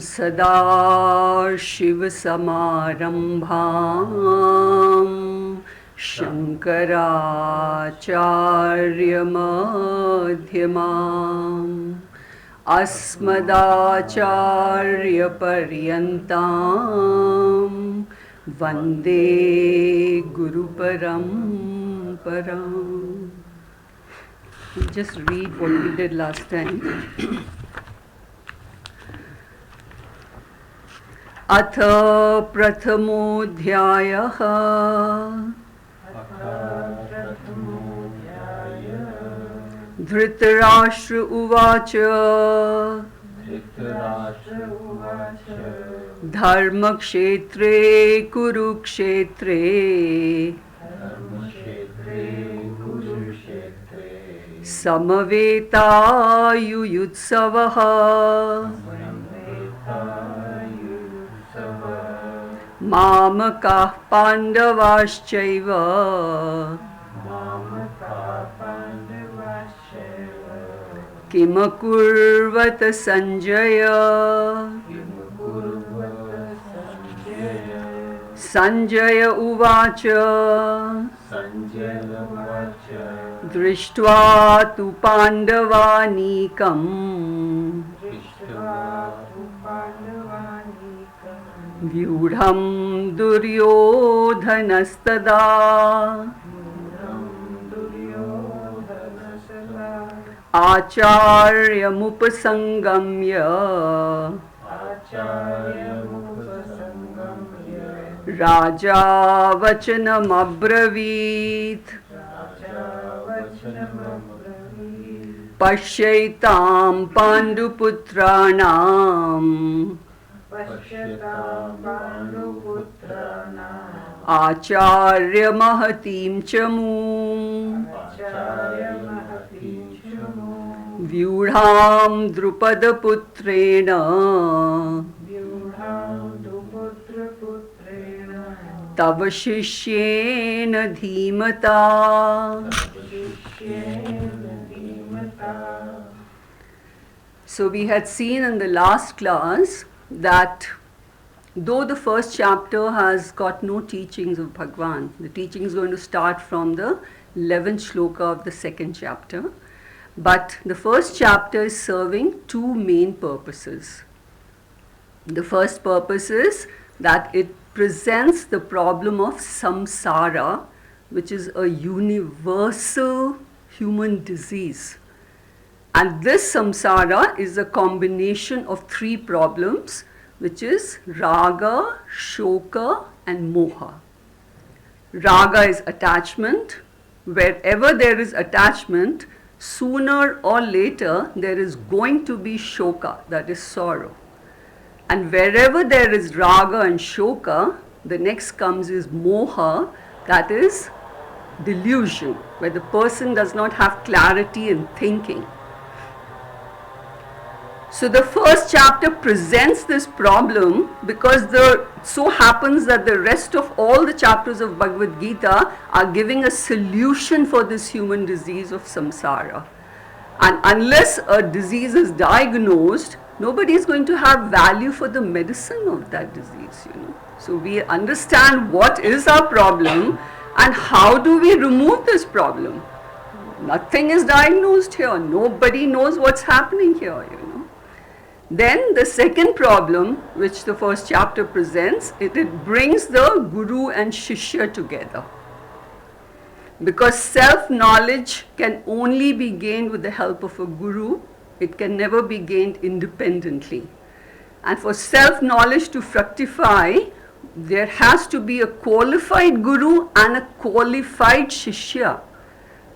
सदाशिवसमारम्भां शङ्कराचार्यमध्यमाम् अस्मदाचार्यपर्यन्तां वन्दे गुरुपरम्पराम्. Just read what we did last time. अथ प्रथमोऽध्यायः धृतराष्ट्र उवाच धर्मक्षेत्रे कुरुक्षेत्रे समवेतायुयुत्सवः मामकाः पाण्डवाश्चैव किमकुर्वत सञ्जय. सञ्जय उवाच दृष्ट्वा तु पाण्डवानीकम् व्यूढं दुर्योधनस्तदा आचार्यमुपसंगम्य राजा वचनमब्रवीत् पश्यैतां पाण्डुपुत्राणाम् आचार्यमहतीं च मूम् व्यूढां द्रुपदपुत्रेण तव शिष्येन धीमता. So we had seen in the last class that though the first chapter has got no teachings of Bhagwan, the teaching is going to start from the 11th shloka of the second chapter. But the first chapter is serving two main purposes. The first purpose is that it presents the problem of samsara, which is a universal human disease. And this samsara is a combination of three problems, which is raga, shoka and moha. Raga is attachment. Wherever there is attachment, sooner or later there is going to be shoka, that is sorrow. And wherever there is raga and shoka, the next comes is moha, that is delusion, where the person does not have clarity in thinking. So the first chapter presents this problem because so happens that the rest of all the chapters of Bhagavad Gita are giving a solution for this human disease of samsara. And unless a disease is diagnosed, nobody is going to have value for the medicine of that disease, So we understand what is our problem and how do we remove this problem. Nothing is diagnosed here. Nobody knows what's happening here, Then the second problem, which the first chapter presents, it brings the guru and shishya together. Because self-knowledge can only be gained with the help of a guru. It can never be gained independently. And for self-knowledge to fructify, there has to be a qualified guru and a qualified shishya.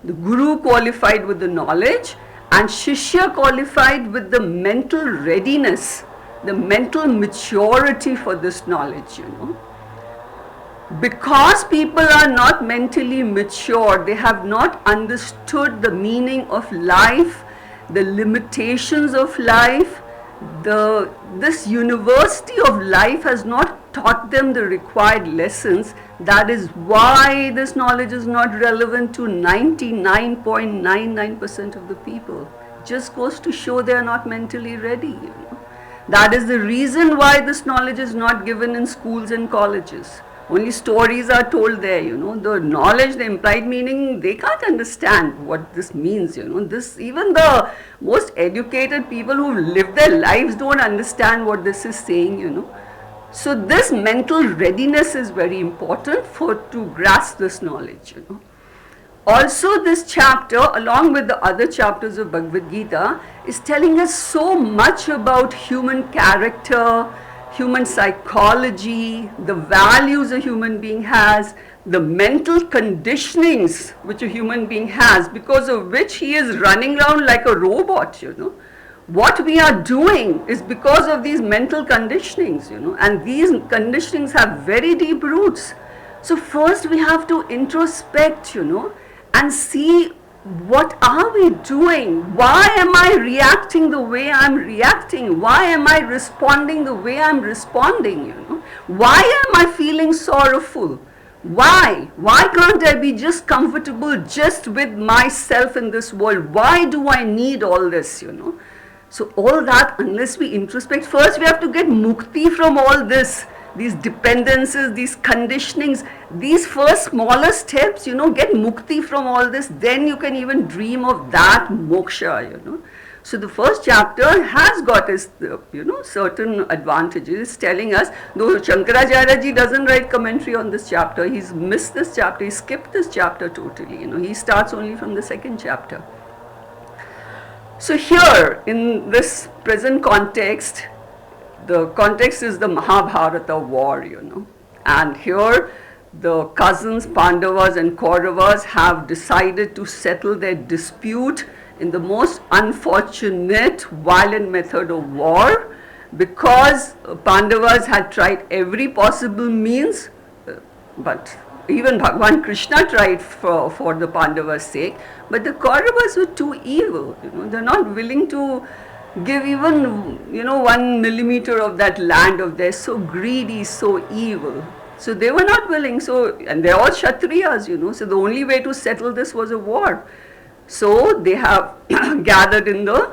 The guru qualified with the knowledge, and shishya qualified with the mental readiness, the mental maturity for this knowledge, Because people are not mentally mature, they have not understood the meaning of life, the limitations of life. This university of life has not taught them the required lessons. That is why this knowledge is not relevant to 99.99% of the people. Just goes to show they are not mentally ready. That is the reason why this knowledge is not given in schools and colleges. Only stories are told there, the knowledge, the implied meaning, they can't understand what this means, this, even the most educated people who live their lives don't understand what this is saying, So this mental readiness is very important to grasp this knowledge, Also, this chapter, along with the other chapters of Bhagavad Gita, is telling us so much about human character, human psychology, the values a human being has, the mental conditionings which a human being has, because of which he is running around like a robot, What we are doing is because of these mental conditionings, and these conditionings have very deep roots. So first we have to introspect, and see what are we doing? Why am I reacting the way I'm reacting? Why am I responding the way I'm responding? Why am I feeling sorrowful? Why? Why can't I be just comfortable just with myself in this world? Why do I need all this? So all that, unless we introspect, first we have to get mukti from all this. These dependencies, these conditionings, these first smaller steps, get mukti from all this, then you can even dream of that moksha, So the first chapter has got its, certain advantages. It's telling us, though Shankaracharya ji doesn't write commentary on this chapter, he's missed this chapter, he skipped this chapter totally, he starts only from the second chapter. So here, in this present context, the context is the Mahabharata war, and here the cousins Pandavas and Kauravas have decided to settle their dispute in the most unfortunate, violent method of war, because Pandavas had tried every possible means, but even Bhagavan Krishna tried for the Pandavas' sake, but the Kauravas were too evil, they're not willing to give even 1 millimeter of that land of theirs, so greedy, so evil. So they were not willing, and they're all Kshatriyas, so the only way to settle this was a war. So they have gathered in the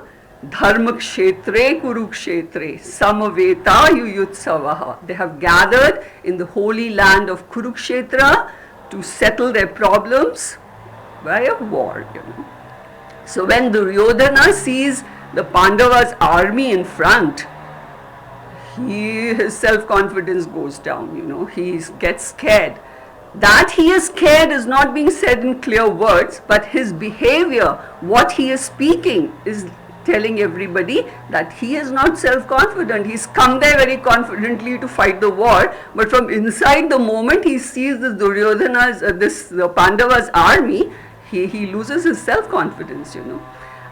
Dharma Kshetre Kurukshetre Samaveta Yuyutsavaha. They have gathered in the holy land of Kurukshetra to settle their problems by a war, So when Duryodhana sees the Pandavas' army in front, his self-confidence goes down, he gets scared. That he is scared is not being said in clear words, but his behavior, what he is speaking, is telling everybody that he is not self-confident. He's come there very confidently to fight the war, but from inside, the moment he sees the Duryodhana's, the Pandavas' army, he loses his self-confidence,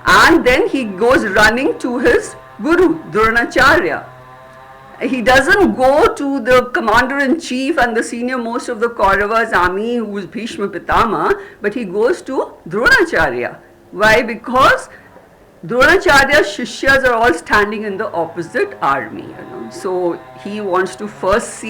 And then he goes running to his guru, Dronacharya. He doesn't go to the commander-in-chief and the senior most of the Kauravas' army, who is Bhishma Pitama, but he goes to Dronacharya. Why? Because Dronacharya's Shishyas are all standing in the opposite army, So he wants to first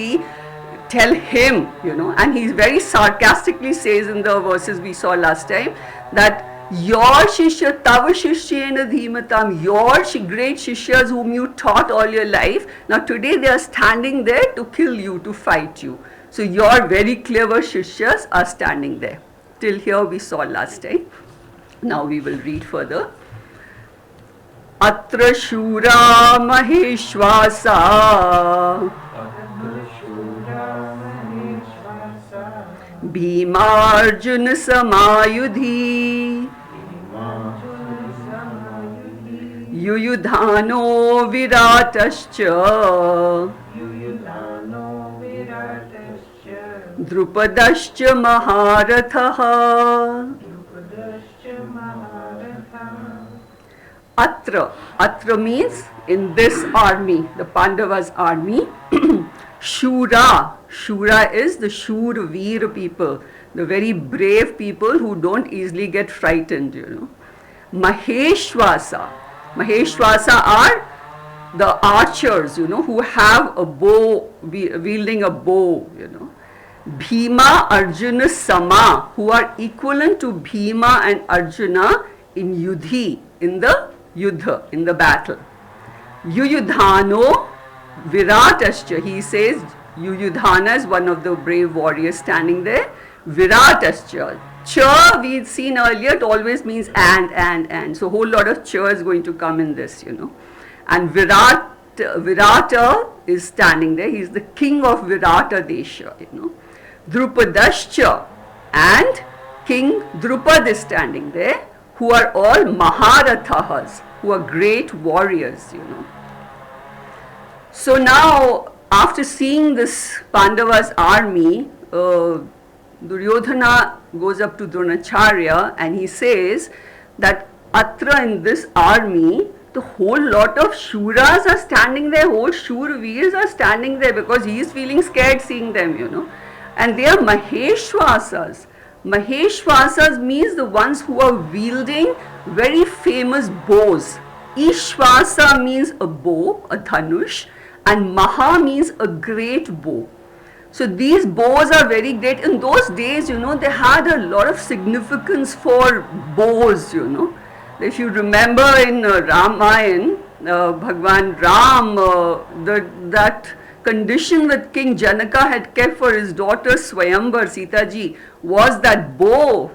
tell him, and he very sarcastically says in the verses we saw last time, that your Shishya, Tava Shishyena Dhimatam, your great Shishyas whom you taught all your life, now today they are standing there to kill you, to fight you. So your very clever Shishyas are standing there. Till here we saw last time. Now we will read further. Atra Shura Maheshwasa Bhimarjuna Samayudhi Yuyudhano Viratascha Drupadascha Maharatha. Atra means in this army, the Pandavas' army. Shura is the Shur Veer people, the very brave people who don't easily get frightened, Maheshwasa are the archers, who have a bow, wielding a bow, Bhima, Arjuna, Sama, who are equivalent to Bhima and Arjuna in Yudhi, in the Yuddha, in the battle. Yuyudhano Viratascha. He says Yuyudhana is one of the brave warriors standing there. Viratascha. Cha we've seen earlier, it always means and. So whole lot of cha is going to come in this, And Virata is standing there. He is the king of Virata Desha, Drupadascha and King Drupad is standing there, who are all Maharathas, who are great warriors, So now, after seeing this Pandavas army, Duryodhana goes up to Dronacharya and he says that Atra, in this army, the whole lot of Shuras are standing there, whole Shurveers are standing there because he is feeling scared seeing them, And they are Maheshwasas. Maheshwasas means the ones who are wielding very famous bows. Ishwasa means a bow, a dhanush, and Maha means a great bow. So these bows are very great. In those days, they had a lot of significance for bows, If you remember in Ramayana, Bhagwan Ram, that condition that King Janaka had kept for his daughter Swayambar, Sita ji, was that bow,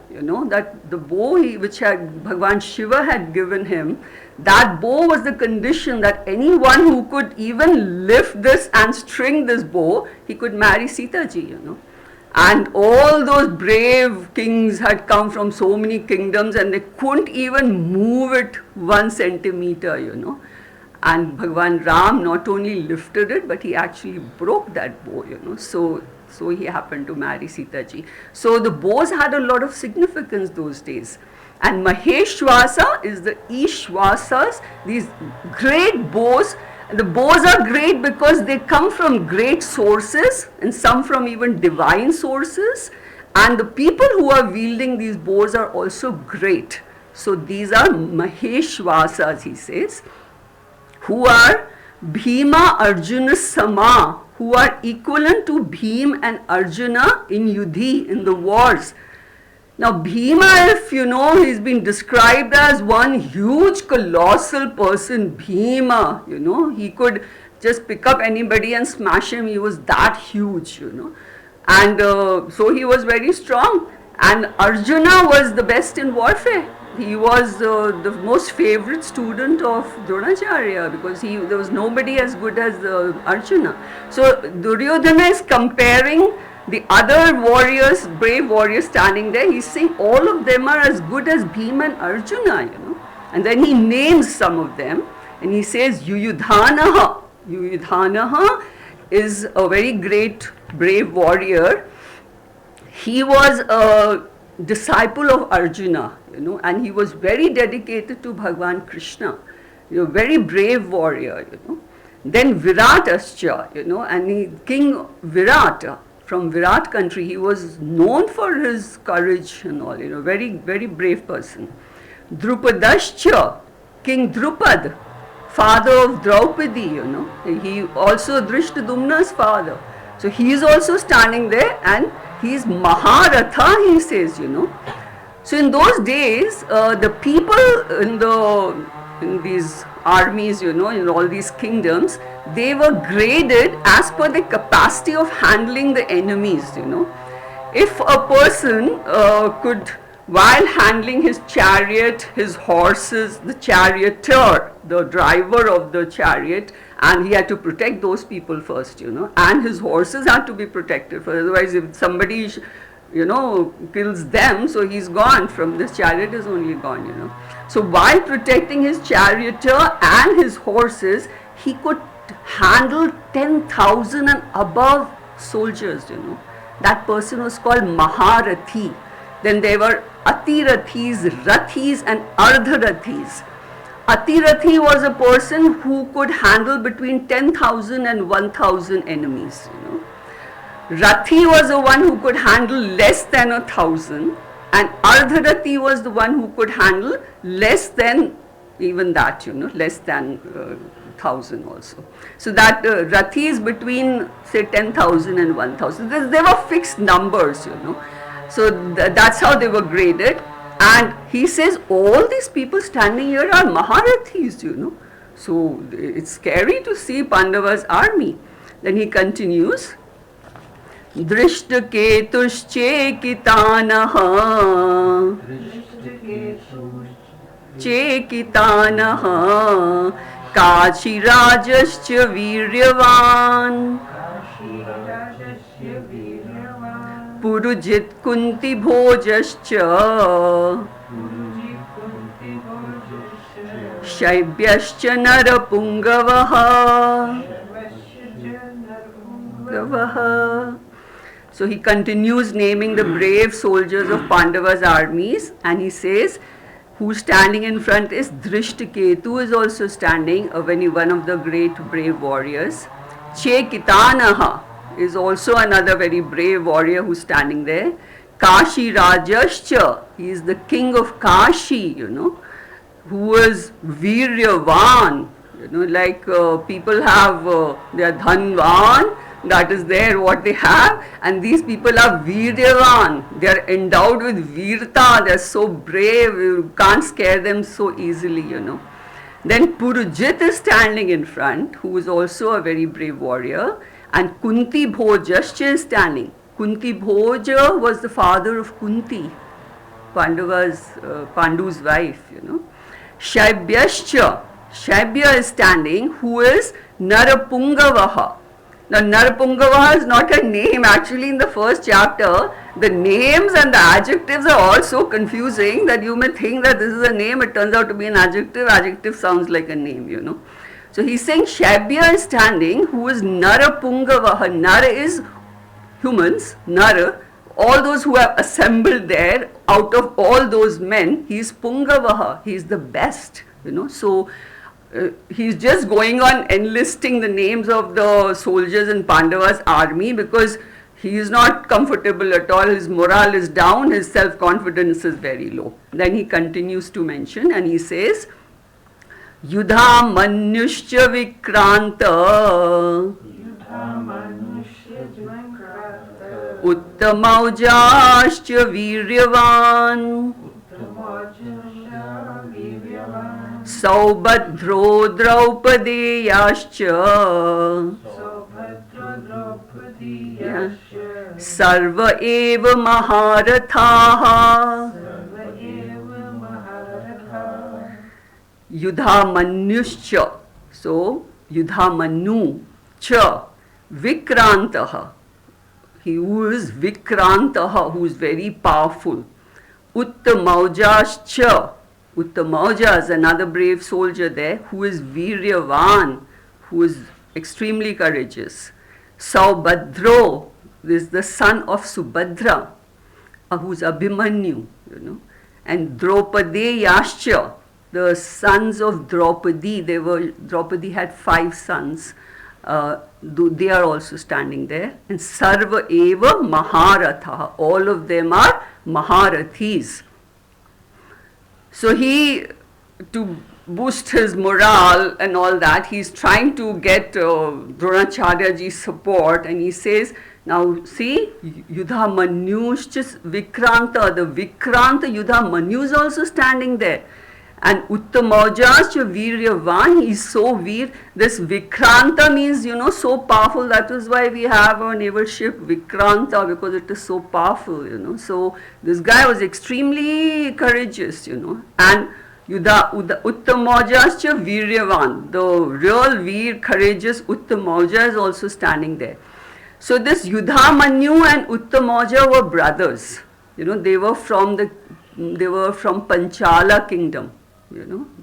that the bow which Bhagwan Shiva had given him, that bow was the condition that anyone who could even lift this and string this bow, he could marry Sita ji, And all those brave kings had come from so many kingdoms and they couldn't even move it 1 centimeter, And Bhagwan Ram not only lifted it, but he actually broke that bow, So he happened to marry Sita ji. So the bows had a lot of significance those days. And Maheshwasa is the Ishwasas, these great bows. The bows are great because they come from great sources and some from even divine sources. And the people who are wielding these bows are also great. So these are Maheshwasas, he says, who are Bhima Arjuna Sama, who are equivalent to Bhim and Arjuna in Yudhi, in the wars. Now Bhima, if he's been described as one huge colossal person, Bhima, he could just pick up anybody and smash him, he was that huge, And so he was very strong. And Arjuna was the best in warfare. He was the most favorite student of Dronacharya because there was nobody as good as Arjuna. So Duryodhana is comparing the other warriors, brave warriors standing there. He's saying all of them are as good as Bhima and Arjuna, And then he names some of them and he says Yuyudhanaha. Yuyudhanaha is a very great brave warrior. He was a disciple of Arjuna, and he was very dedicated to Bhagwan Krishna, very brave warrior, Then Viratascha, and King Virata, from Virat country, he was known for his courage and all, very, very brave person. Drupadascha, King Drupad, father of Draupadi, he also Drishtadumna's father. So he is also standing there and he is Maharatha, he says, So in those days, the people in these armies, in all these kingdoms, they were graded as per the capacity of handling the enemies, If a person could, while handling his chariot, his horses, the charioteer, the driver of the chariot, and he had to protect those people first, and his horses had to be protected. For otherwise, if somebody, kills them, so he's gone from this chariot is only gone, So while protecting his charioteer and his horses, he could handle 10,000 and above soldiers, That person was called Maharathi. Then there were Atirathis, Rathis and Ardharathis. Atirathi was a person who could handle between 10,000 and 1,000 enemies, Rathi was the one who could handle less than 1,000, and Ardharathi was the one who could handle less than even that, less than 1,000 also. So that Rathi is between say 10,000 and 1,000. There were fixed numbers, So that's how they were graded. And he says all these people standing here are Maharathis, So it's scary to see Pandava's army. Then he continues, Drishtaketushchekitanaha Chekitanaha Kachirajascha Viryavan Purujit Kunti Bhojascha Shaibhyascha Narapungavaha. So he continues naming the brave soldiers of Pandava's armies, and he says, who's standing in front is Drishtaketu, is also standing, one of the great brave warriors. Chekitanaha is also another very brave warrior who's standing there. Kashi Rajascha, he is the king of Kashi, who was Viryavan, like people have their Dhanvan, that is there what they have, and these people are Viryavan, they are endowed with Virta, they are so brave, you can't scare them so easily, Then Purujit is standing in front, who is also a very brave warrior, and Kunti Bhojascha is standing. Kunti Bhoja was the father of Kunti, Pandu's wife, Shaibhyascha, Shaibhya is standing, who is Narapungavaha. Now Narapungavaha is not a name. Actually, in the first chapter, the names and the adjectives are all so confusing that you may think that this is a name, it turns out to be an adjective. Adjective sounds like a name, So he's saying Shaibhya is standing, who is Narapungavaha. Nara is humans, Nara. All those who have assembled there, out of all those men, he is Pungavaha, he is the best, So he's just going on enlisting the names of the soldiers in Pandava's army because he is not comfortable at all, his morale is down, his self-confidence is very low. Then he continues to mention and he says, Yudha Manyushcha Vikranta Uttamaujascha Viryavan Saubhadro Draupadeyascha Sarva eva Maharathaha Yudhamanyuscha. So Yudhamanu cha Vikrantaha, he who is Vikrantaha, who is very powerful. Uttamaujascha, Uttamauja is another brave soldier there, who is Viryavan, who is extremely courageous. Saubhadro is the son of Subhadra, who is Abhimanyu, And Draupadeyascha, the sons of Draupadi, Draupadi had 5 sons. They are also standing there. And Sarva eva Maharatha, all of them are Maharathis. So to boost his morale and all that, he's trying to get Dronacharyaji's support, and he says, now see, Yudhamanyushcha Vikranta, the Vikranta Yudhamanyu is also standing there. And Uttamaujascha Viryavan, he is so veer. This Vikranta means, so powerful. That is why we have our naval ship Vikranta, because it is so powerful, So this guy was extremely courageous, And Uttamaujascha Viryavan, the real veer, courageous Uttamauja is also standing there. So this Yudhamanyu and Uttamauja were brothers. They were from Panchala kingdom.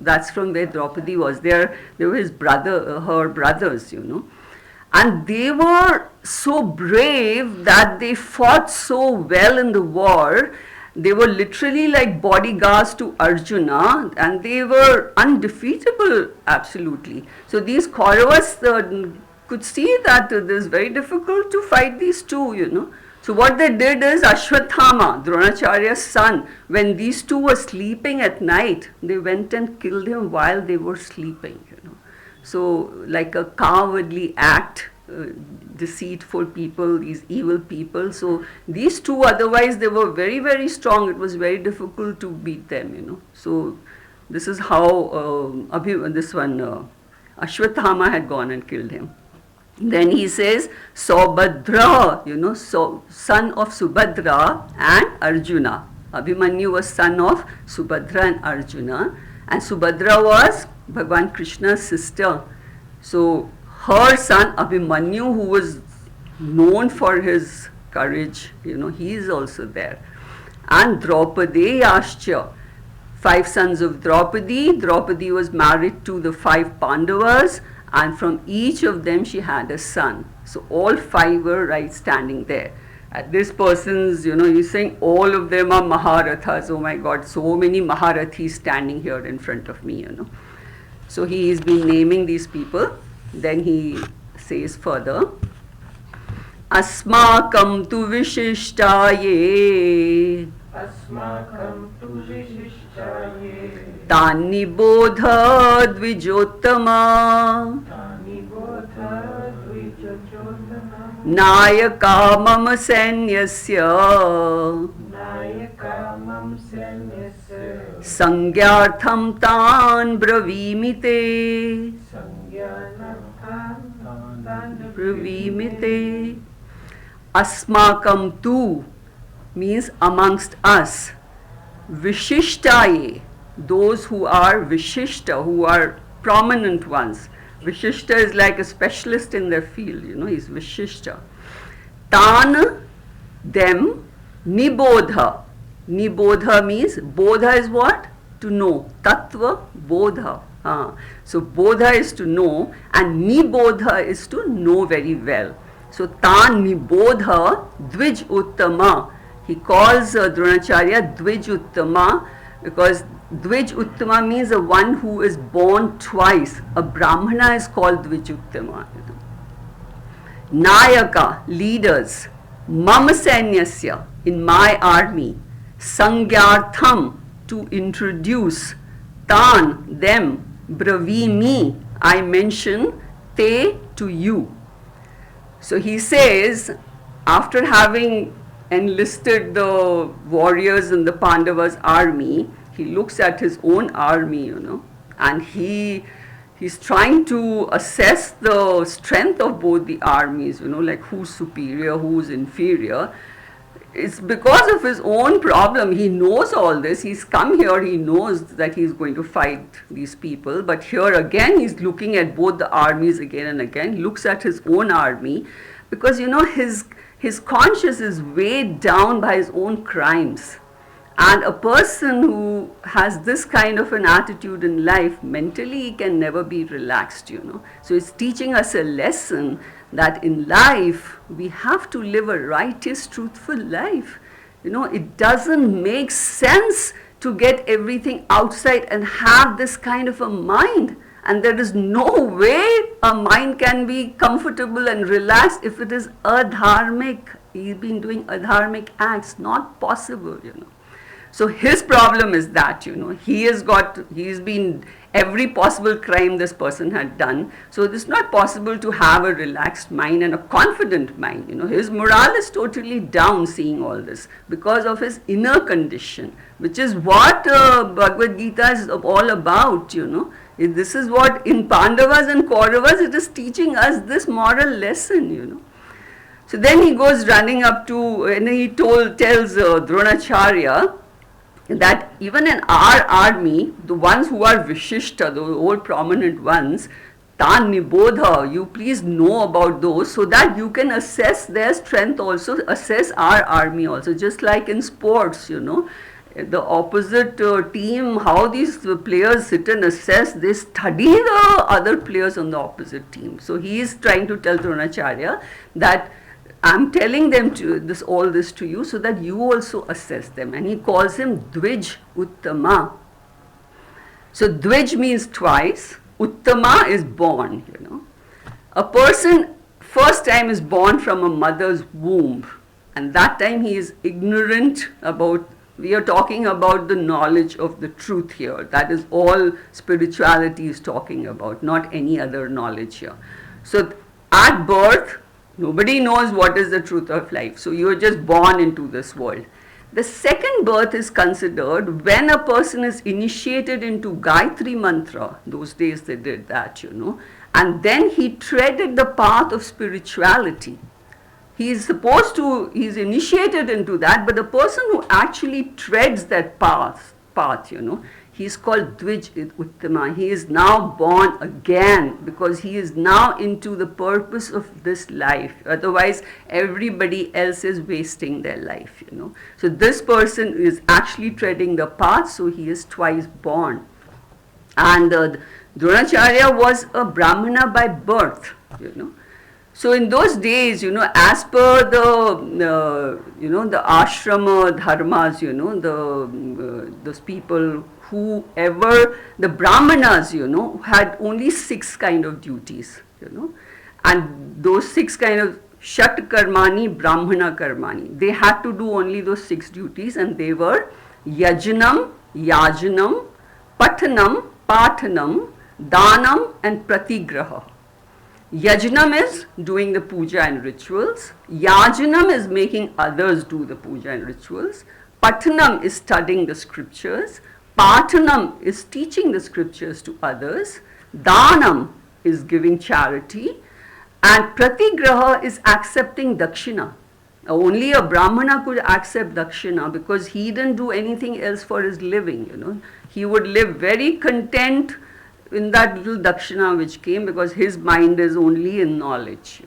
That's from where Draupadi was. They were her brothers, And they were so brave that they fought so well in the war. They were literally like bodyguards to Arjuna, and they were undefeatable, absolutely. So these Kauravas could see that it is very difficult to fight these two, So what they did is Ashwathama, Dronacharya's son, when these two were sleeping at night, they went and killed him while they were sleeping, So like a cowardly act, deceitful people, these evil people. So these two, otherwise they were very, very strong. It was very difficult to beat them, So this is how Ashwatthama had gone and killed him. Then he says, Saubhadra, so son of Subhadra and Arjuna. Abhimanyu was son of Subhadra and Arjuna. And Subhadra was Bhagwan Krishna's sister. So her son Abhimanyu, who was known for his courage, he is also there. And Draupadi Yascha, 5 sons of Draupadi. Draupadi was married to the 5 Pandavas, and from each of them she had a son. So all 5 were right standing there. At this person's, he's saying all of them are Maharathas. Oh my God, so many Maharathis standing here in front of me, So he has been naming these people. Then he says further, Asmakam tu vishishtaye Tani bodha dvijottama Nayaka mama sanyasya Sangyartham tan bravimite Asmakam tu means amongst us. Vishishtaye, those who are Vishishta, who are prominent ones. Vishishta is like a specialist in their field, he's Vishishta. Tan, them, Nibodha. Nibodha means, Bodha is what? To know. Tattva, Bodha. So Bodha is to know, and Nibodha is to know very well. So Tan Nibodha Dvij Uttama. He calls Dronacharya Dvij Uttama, because Dvij Uttama means the one who is born twice. A Brahmana is called Dvij Uttama. Nayaka, leaders. Mama Sanyasya, in my army. Sangyartham, to introduce. Tan, them. Bravimi, I mention. Te, to you. So he says, after having enlisted the warriors in the Pandavas' army, he looks at his own army, and he's trying to assess the strength of both the armies, like who's superior, who's inferior. It's because of his own problem. He knows all this. He's come here, he knows that he's going to fight these people. But here again, he's looking at both the armies again and again. He looks at his own army because, his conscience is weighed down by his own crimes. And a person who has this kind of an attitude in life, mentally he can never be relaxed, So it's teaching us a lesson that in life we have to live a righteous, truthful life. It doesn't make sense to get everything outside and have this kind of a mind. And there is no way a mind can be comfortable and relaxed if it is adharmic. He's been doing adharmic acts, not possible, So his problem is that, he's been every possible crime this person had done. So it's not possible to have a relaxed mind and a confident mind. His morale is totally down seeing all this because of his inner condition, which is what Bhagavad Gita is all about, This is what in Pandavas and Kauravas it is teaching us this moral lesson, So then he goes running up to, and he tells Dronacharya, that even in our army, the ones who are Vishishta, the all prominent ones, Tan Nibodha, you please know about those so that you can assess their strength also, assess our army also, just like in sports, the opposite team, how these players sit and assess, they study the other players on the opposite team. So he is trying to tell Dronacharya that I'm telling them all this to you so that you also assess them. And he calls him Dvij Uttama. So Dvij means twice. Uttama is born, A person first time is born from a mother's womb. And that time he is ignorant about, we are talking about the knowledge of the truth here. That is all spirituality is talking about, not any other knowledge here. So at birth, nobody knows what is the truth of life. So you are just born into this world. The second birth is considered when a person is initiated into Gayatri Mantra. Those days they did that, and then he treaded the path of spirituality. He's initiated into that, but the person who actually treads that path, he's called Dvij Uttama. He is now born again because he is now into the purpose of this life. Otherwise, everybody else is wasting their life, So this person is actually treading the path, so he is twice born. And Dronacharya was a Brahmana by birth, So in those days, as per the ashrama dharmas, those people, whoever, the Brahmanas, had only 6 kind of duties, and those 6 kind of Shat Karmani, Brahmana Karmani, they had to do only those 6 duties, and they were Yajnam, Yajanam, Pathanam, Pathanam, Danam, and Pratigraha. Yajnam is doing the puja and rituals. Yajanam is making others do the puja and rituals. Pathanam is studying the scriptures. Pathanam is teaching the scriptures to others. Danam is giving charity. And Pratigraha is accepting dakshina. Only a Brahmana could accept dakshina because he didn't do anything else for his living, He would live very content in that little dakshina which came because his mind is only in knowledge,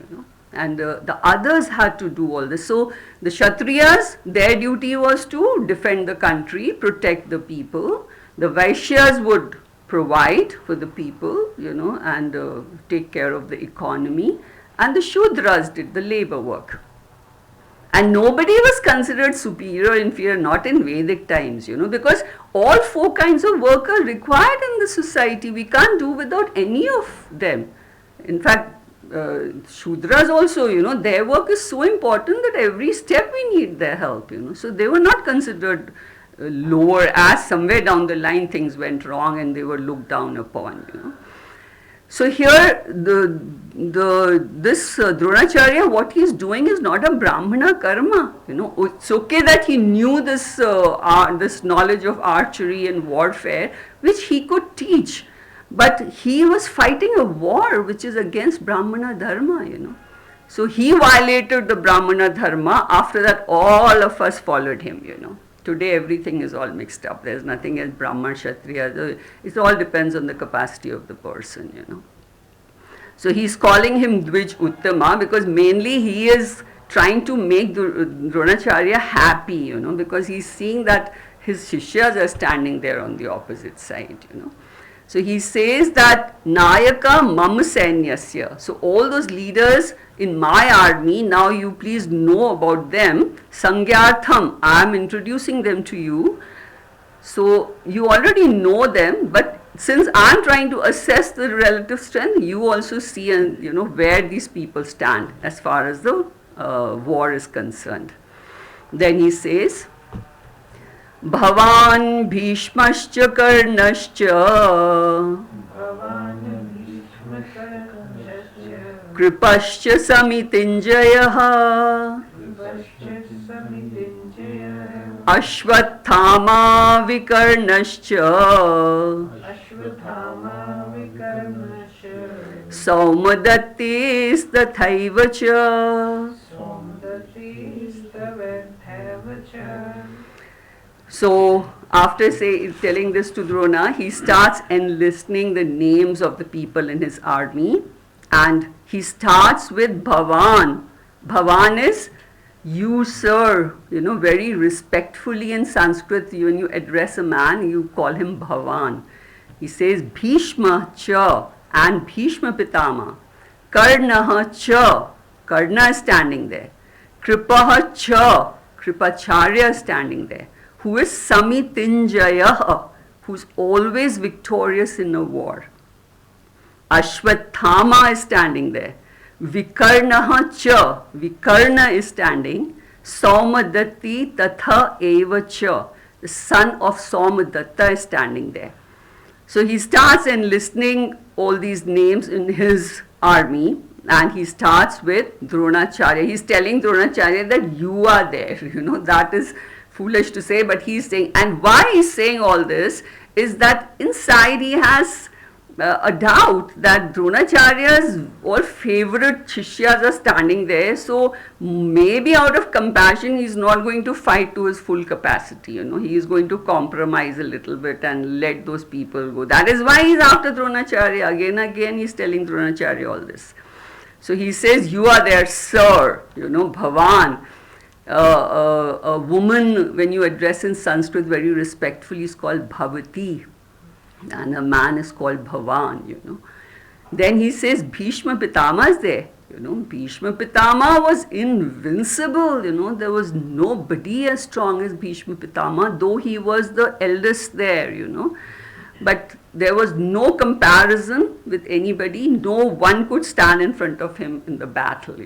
And the others had to do all this. So the Kshatriyas, their duty was to defend the country, protect the people. The Vaishyas would provide for the people, and take care of the economy. And the Shudras did the labor work. And nobody was considered superior or inferior, not in Vedic times, because all 4 kinds of work are required in the society. We can't do without any of them. In fact, Shudras also, their work is so important that every step we need their help, So they were not considered lower as somewhere down the line things went wrong and they were looked down upon, So here, this Dronacharya, what he is doing is not a Brahmana karma. It's okay that he knew this this knowledge of archery and warfare, which he could teach, but he was fighting a war which is against Brahmana dharma. So he violated the Brahmana dharma. After that, all of us followed him. Today everything is all mixed up. There's nothing as Brahman, Kshatriya. It all depends on the capacity of the person, So he's calling him Dvij Uttama because mainly he is trying to make Dronacharya happy, because he's seeing that his Shishyas are standing there on the opposite side, So he says that Nayaka Mam Sainyasya. So all those leaders in my army, now you please know about them. Sangyartham, I am introducing them to you. So you already know them, but since I am trying to assess the relative strength, you also see where these people stand as far as the war is concerned. Then he says, Bhavan Bhishmascha Karnascha Kripascha Samitinjayaha Ashwathama Vikarnascha Saumadattis Tathaivacha. So after telling this to Drona, he starts enlisting the names of the people in his army, and he starts with Bhavan. Bhavan is you, sir, very respectfully in Sanskrit. When you address a man, you call him Bhavan. He says Bhishma cha and Bhishma Pitama. Karnaha cha, Karna is standing there. Kripaha cha, Kripacharya is standing there. Who is Samitinjaya, who's always victorious in a war. Ashwathama is standing there. Vikarnaha cha, Vikarna is standing. Saumadatti tatha eva cha, the son of Saumadatta is standing there. So he starts enlisting all these names in his army, and he starts with Dronacharya. He's telling Dronacharya that you are there, that is foolish to say, but he's saying, and why he's saying all this is that inside he has a doubt that Dronacharya's all favorite Shishyas are standing there, so maybe out of compassion he's not going to fight to his full capacity, he is going to compromise a little bit and let those people go. That is why he's after Dronacharya. Again he's telling Dronacharya all this. So he says, you are there, sir, Bhavan. A woman, when you address in Sanskrit very respectfully, is called Bhavati. And a man is called Bhavan, Then he says, Bhishma Pitama is there. Bhishma Pitama was invincible, There was nobody as strong as Bhishma Pitama, though he was the eldest there, But there was no comparison with anybody. No one could stand in front of him in the battle,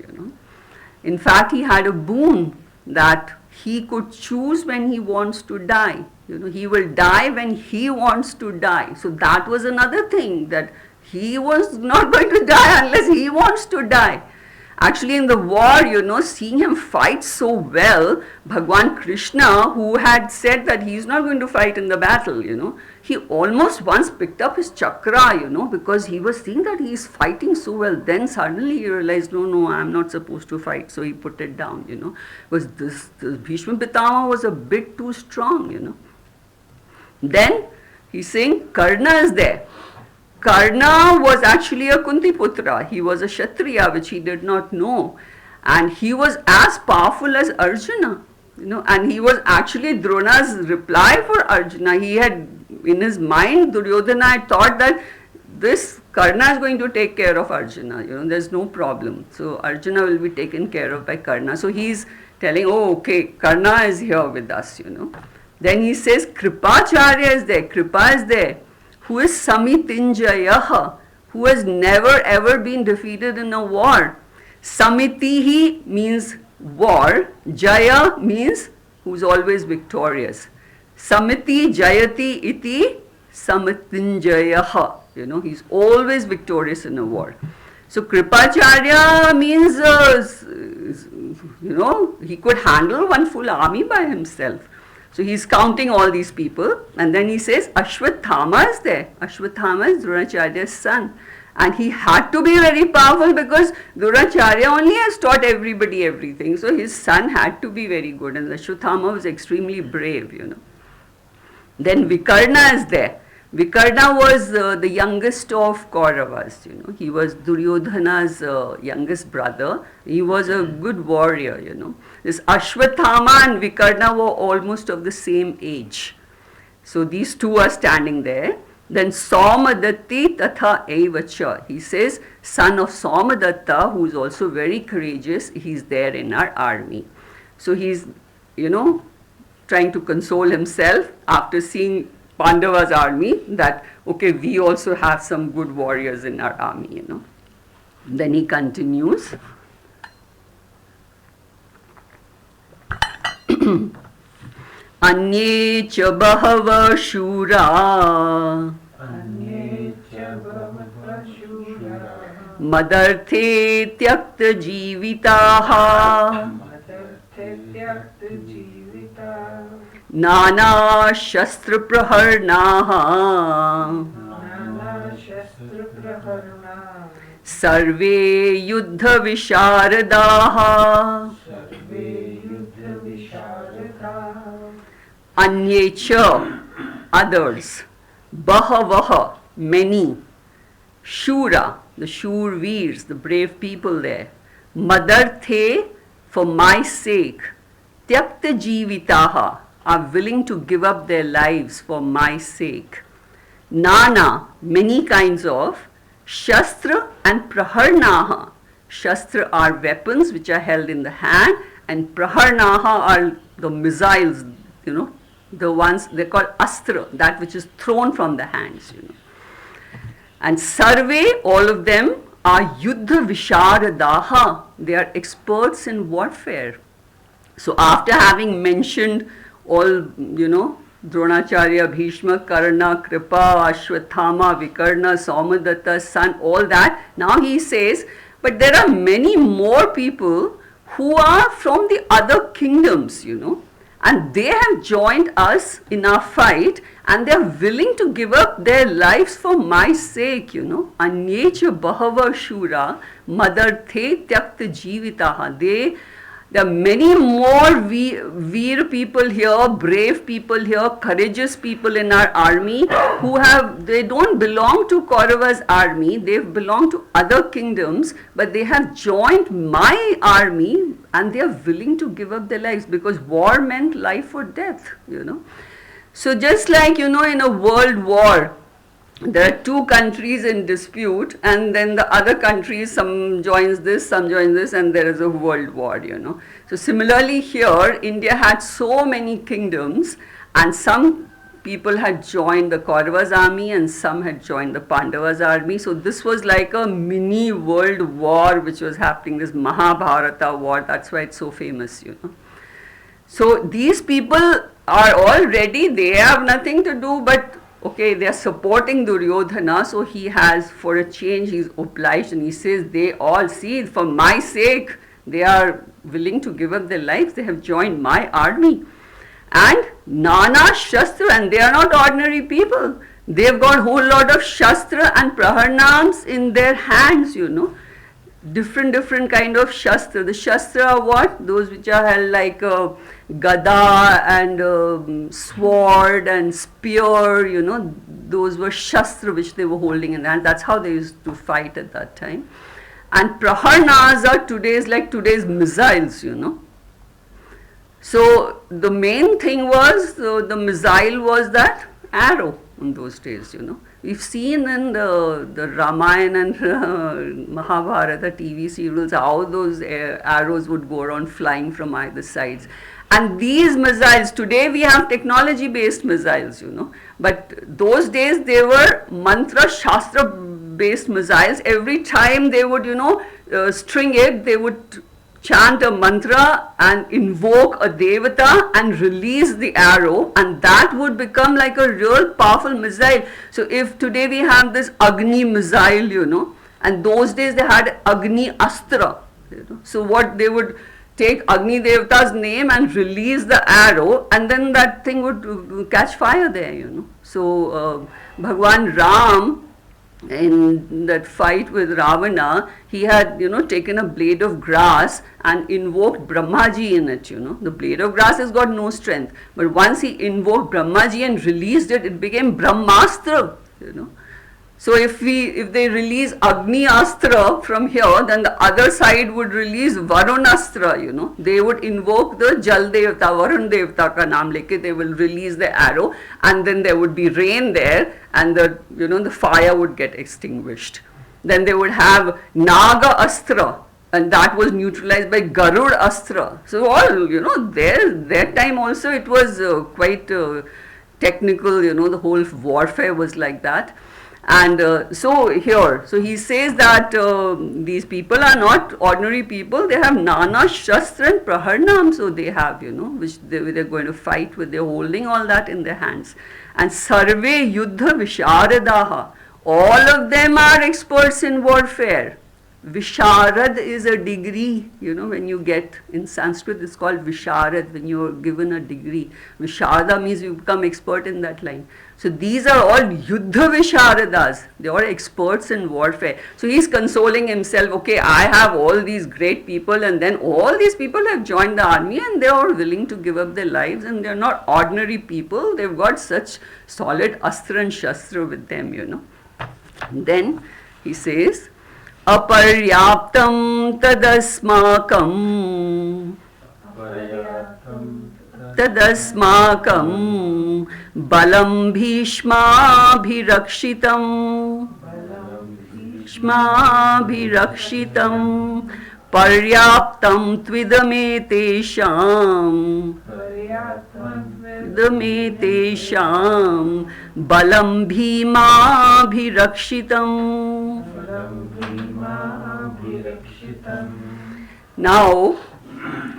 In fact, he had a boon that he could choose when he wants to die. He will die when he wants to die. So that was another thing, that he was not going to die unless he wants to die. Actually, in the war, seeing him fight so well, Bhagwan Krishna, who had said that he is not going to fight in the battle, he almost once picked up his chakra, because he was seeing that he is fighting so well. Then suddenly he realized, no, I am not supposed to fight. So he put it down, Because this Bhishma Pitama was a bit too strong, Then he's saying Karna is there. Karna was actually a Kunti Putra. He was a Kshatriya, which he did not know. And he was as powerful as Arjuna, and he was actually Drona's reply for Arjuna. He had, in his mind, Duryodhana had thought that this Karna is going to take care of Arjuna, there's no problem. So Arjuna will be taken care of by Karna. So he's telling, oh, okay, Karna is here with us, Then he says, Kripacharya is there, Kripa is there, who is Samitinjayaha, who has never ever been defeated in a war. Samitihi means war, Jaya means who's always victorious. Samiti Jayati iti Samitinjayaha, he's always victorious in a war. So Kripacharya means, he could handle one full army by himself. So he's counting all these people, and then he says Ashwathama is there. Ashwathama is Dronacharya's son, and he had to be very powerful because Dronacharya only has taught everybody everything. So his son had to be very good, and Ashwathama was extremely brave, Then Vikarna is there. Vikarna was the youngest of Kauravas, He was Duryodhana's youngest brother. He was a good warrior, This Ashwathama and Vikarna were almost of the same age. So these two are standing there. Then Somadatti Tatha Evacha. He says, son of Somadatta, who is also very courageous, he's there in our army. So he's, trying to console himself after seeing Pandava's army, that, okay, we also have some good warriors in our army, Then he continues. Anye cha bahava shura madarte tyakta jivitaha Nana Shastra Praharnaha Sarve Yuddha Visharadaha Anyecha, others, Bahavaha, many, Shura, the Shurveers, the brave people there, Madarthe, for my sake, Tyakta Jivitaha, are willing to give up their lives for my sake. Nana, many kinds of, Shastra and Praharnaha. Shastra are weapons which are held in the hand, and Praharnaha are the missiles, the ones they call Astra, that which is thrown from the hands, And Sarve, all of them, are Yuddha Visharadaha. They are experts in warfare. So after having mentioned all, Dronacharya, Bhishma, Karna, Kripa, Ashwathama, Vikarna, Somadatta's son, all that, now he says, but there are many more people who are from the other kingdoms, and they have joined us in our fight, and they are willing to give up their lives for my sake, you know. Anyecha bahava shura madarthe tyakta jivitaha. There are many more veer people here, brave people here, courageous people in our army they don't belong to Kaurava's army, they belong to other kingdoms, but they have joined my army and they are willing to give up their lives, because war meant life or death, you know. So just like, you know, in a world war, there are two countries in dispute, and then the other countries, some joins this, and there is a world war, you know. So similarly here, India had so many kingdoms, and some people had joined the Kaurava's army and some had joined the Pandava's army. So this was like a mini world war which was happening, this Mahabharata war. That's why it's so famous, you know. So these people are all ready, they have nothing to do, but okay, they are supporting Duryodhana, so he has, for a change, he's obliged, and he says, they all, see, for my sake, they are willing to give up their lives, they have joined my army. And Nana Shastra, and they are not ordinary people, they've got a whole lot of Shastra and Praharnams in their hands, you know. Different kind of Shastra. The Shastra are what? Those which are held like Gada and sword and spear, you know, those were Shastra which they were holding in hand. That's how they used to fight at that time. And Praharnas are today's missiles, you know. So the main thing was, the missile was that arrow in those days, you know. We've seen in the Ramayana and Mahabharata TV serials how those arrows would go around flying from either sides. And these missiles, today we have technology based missiles, you know, but those days they were mantra shastra based missiles. Every time they would, you know, string it, they would chant a mantra and invoke a devata and release the arrow, and that would become like a real powerful missile. So if today we have this Agni missile, you know, and those days they had Agni Astra, you know. So what they would take Agni Devata's name and release the arrow, and then that thing would catch fire there, you know. So Bhagwan Ram, in that fight with Ravana, he had, you know, taken a blade of grass and invoked Brahmaji in it, you know. The blade of grass has got no strength, but once he invoked Brahmaji and released it, it became Brahmastra, you know. So if they release Agni Astra from here, then the other side would release Varunastra, you know. They would invoke the Jal Devta, Varun Devta ka naam leke, they will release the arrow, and then there would be rain there, and the fire would get extinguished. Then they would have Naga Astra, and that was neutralized by Garud Astra. So all, you know, their time also it was quite technical, you know, the whole warfare was like that. And so he says that these people are not ordinary people, they have Nana Shastra and Praharnam, so they have, you know, which they're going to fight with, they're holding all that in their hands. And Sarve Yuddha Visharadaha, all of them are experts in warfare. Visharad is a degree, you know, when you get, in Sanskrit it's called Visharad, when you are given a degree. Visharada means you become expert in that line. So these are all Yuddha Visharadas, they are experts in warfare. So he's consoling himself, okay, I have all these great people, and then all these people have joined the army and they are willing to give up their lives, and they are not ordinary people, they've got such solid Astra and Shastra with them, you know. And then he says, Aparyaptam tadasmakam balam bhishmabhirakshitam paryaptam tvidamete balam bhimabhirakshitam. Now,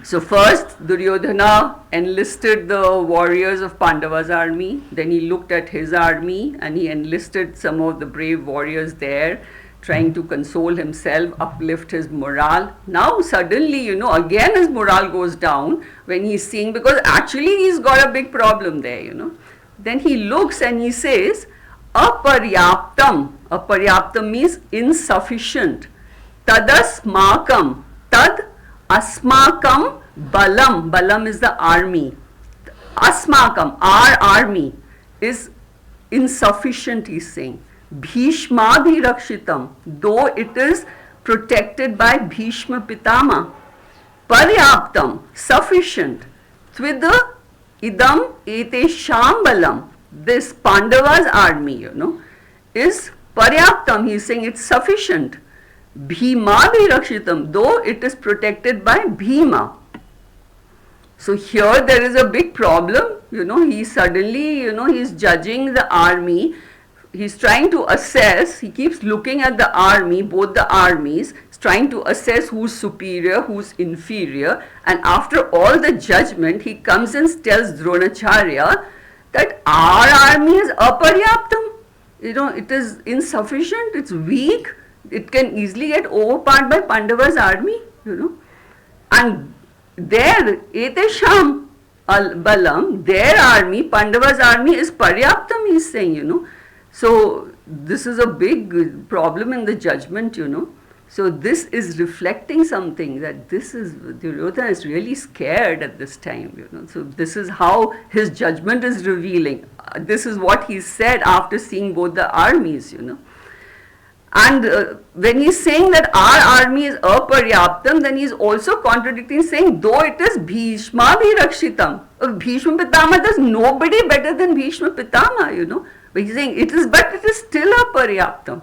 so first Duryodhana enlisted the warriors of Pandava's army, then he looked at his army and he enlisted some of the brave warriors there. trying to console himself, uplift his morale. Now suddenly, again his morale goes down when he's seeing, because actually he's got a big problem there. Then he looks and he says, aparyaptam. Aparyaptam means insufficient. Tadasmakam. Tad asmakam balam. Balam is the army. Asmakam, our army, is insufficient, he's saying. Bhishmabhirakshitam, though it is protected by Bhishma Pitama. Paryaptam, sufficient. Tvida idam ete shambalam, this Pandava's army, is paryaptam, he's saying it's sufficient. Bhimabhirakshitam, though it is protected by Bhima. So here there is a big problem, he suddenly, he's judging the army. He's trying to assess, he keeps looking at the army, both the armies, he's trying to assess who's superior, who's inferior, and after all the judgment, he comes and tells Dronacharya that our army is aparyaptam, it is insufficient, it's weak, it can easily get overpowered by Pandava's army, and their etesham balam, their army, Pandava's army is paryaptam, he's saying, So this is a big problem in the judgment, So this is reflecting something, that this is, Duryodhana is really scared at this time, So this is how his judgment is revealing. This is what he said after seeing both the armies, And when he's saying that our army is aparyaptam, then he's also contradicting, saying, though it is Bhishma Bhirakshitam. Bhishma Pitama, there's nobody better than Bhishma Pitama, But he's saying it is still aparyaptam.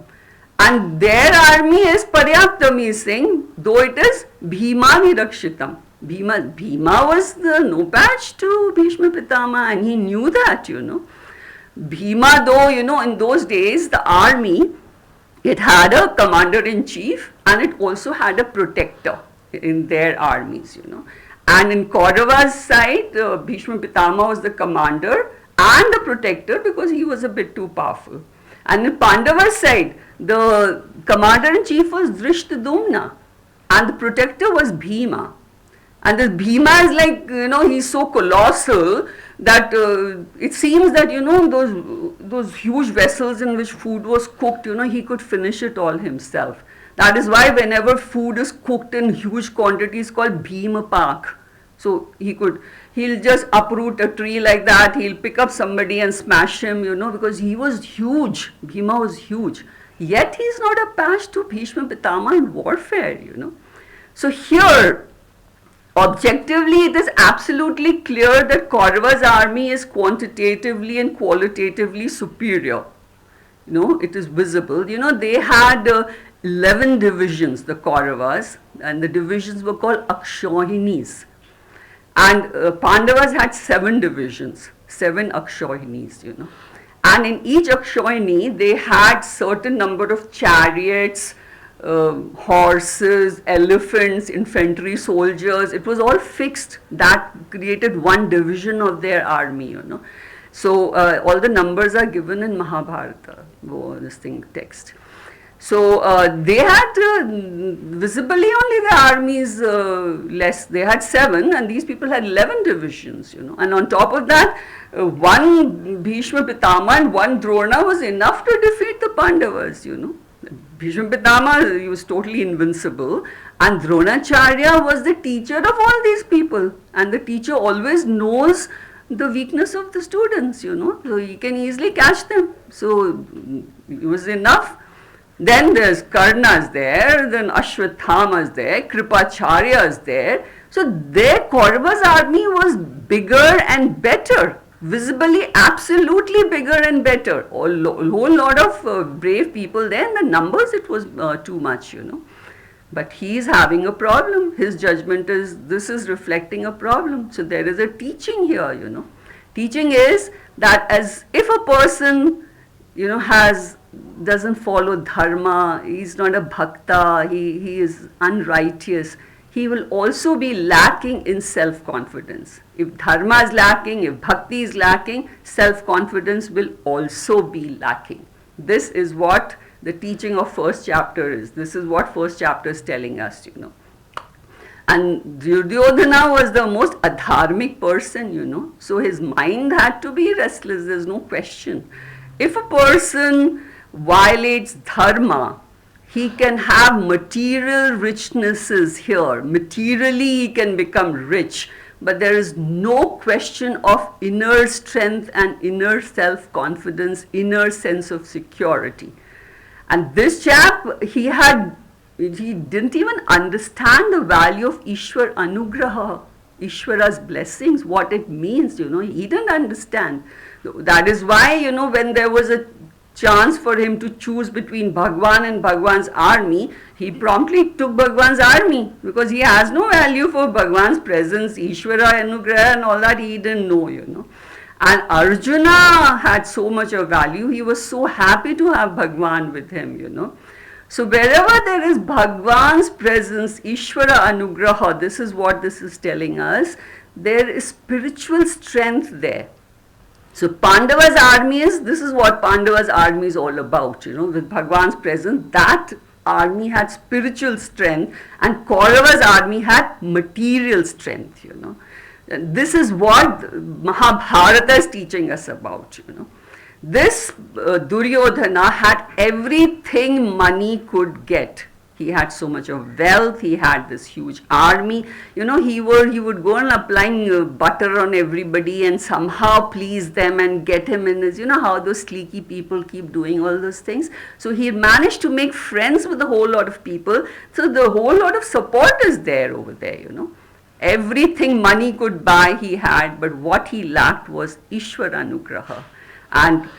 And their army is paryaptam, he's saying, though it is Bhima Bhirakshitam. Bhima was the no patch to Bhishma Pitama, and he knew that, Bhima, though, in those days, the army, it had a commander-in-chief and it also had a protector in their armies, And in Kaurava's side, Bhishma Pitama was the commander and the protector because he was a bit too powerful. And in Pandava's side, the commander-in-chief was Drishtadumna and the protector was Bhima. And this Bhima is like, he's so colossal that it seems that, those huge vessels in which food was cooked, he could finish it all himself. That is why whenever food is cooked in huge quantities, called Bhima Pak. So he'll just uproot a tree like that, he'll pick up somebody and smash him, because he was huge. Bhima was huge. Yet he's not a patch to Bhishma Pitama in warfare, So here, objectively, it is absolutely clear that Kaurava's army is quantitatively and qualitatively superior. It is visible. They had 11 divisions, the Kauravas, and the divisions were called Akshohinis. And Pandavas had 7 divisions, 7 Akshohinis, And in each Akshohini, they had certain number of chariots, horses, elephants, infantry soldiers. It was all fixed. That created one division of their army, So all the numbers are given in Mahabharata, text. So they had visibly only the armies less. They had 7 and these people had 11 divisions, And on top of that, one Bhishma Pitama and one Drona was enough to defeat the Pandavas, Bhishma Pitama, he was totally invincible, and Dronacharya was the teacher of all these people, and the teacher always knows the weakness of the students, so he can easily catch them. So it was enough. Then there's Karna is there, then Ashwathama is there, Kripacharya is there. So their Kaurava's army was bigger and better, visibly absolutely bigger and better. A whole lot of brave people there, and the numbers, it was too much, But he is having a problem. His judgment is, this is reflecting a problem. So there is a teaching here, Teaching is that as if a person, doesn't follow dharma, he's not a bhakta, he is unrighteous, he will also be lacking in self-confidence. If dharma is lacking, if bhakti is lacking, self-confidence will also be lacking. This is what the teaching of first chapter is. This is what first chapter is telling us, And Duryodhana was the most adharmic person, so his mind had to be restless, there's no question. If a person violates dharma, he can have material richnesses here. Materially, he can become rich, but there is no question of inner strength and inner self-confidence, inner sense of security. And this chap, he didn't even understand the value of Ishwar Anugraha, Ishwara's blessings, what it means, he didn't understand. That is why, when there was a chance for him to choose between Bhagwan and Bhagwan's army, he promptly took Bhagwan's army because he has no value for Bhagwan's presence, Ishwara, Anugraha and all that he didn't know, And Arjuna had so much of value, he was so happy to have Bhagwan with him, So wherever there is Bhagwan's presence, Ishwara Anugraha, this is what this is telling us, there is spiritual strength there. So Pandava's army this is what Pandava's army is all about, with Bhagwan's presence, that army had spiritual strength and Kaurava's army had material strength, And this is what Mahabharata is teaching us about, This Duryodhana had everything money could get. He had so much of wealth, he had this huge army, he would go and applying butter on everybody and somehow please them and get him in this, how those sleeky people keep doing all those things. So he managed to make friends with a whole lot of people, so the whole lot of support is there over there, Everything money could buy he had, but what he lacked was Ishwar Anugraha. And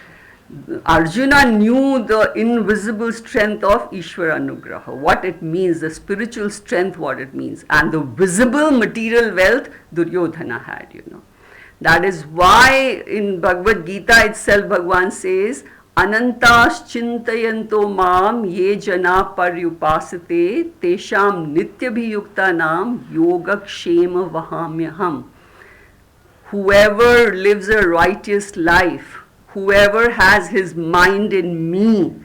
Arjuna knew the invisible strength of Ishwara Anugraha, what it means, the spiritual strength, what it means, and the visible material wealth Duryodhana had, That is why in Bhagavad Gita itself Bhagwan says, Anantas chintayanto mam ye jana paryupasate tesham nityabhiyukta nam yogakshema vahamyaham. Whoever lives a righteous life, whoever has his mind in me,